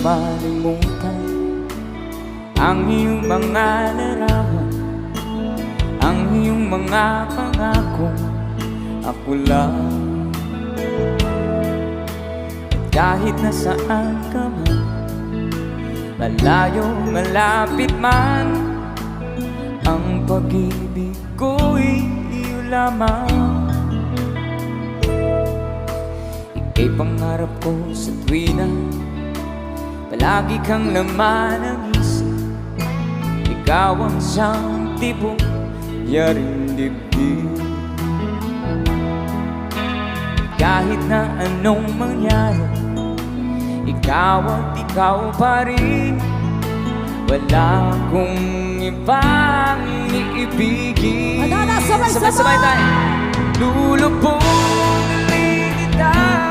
malimutan ang iyong mga larawan, ang iyong mga pangako. Ako lang, kahit nasaan ka man, malayo, malapit man, ang pag-ibig ko'y iyo lamang. Ika'y pangarap ko sa tuwina, palagi kang laman ng isip. Ikaw ang siyang tipong yaring dibdib. Kahit na anong mangyari, ikaw at ikaw pa rin. Wala akong ibang iibigin. Sabay-sabay tayo. Lulubog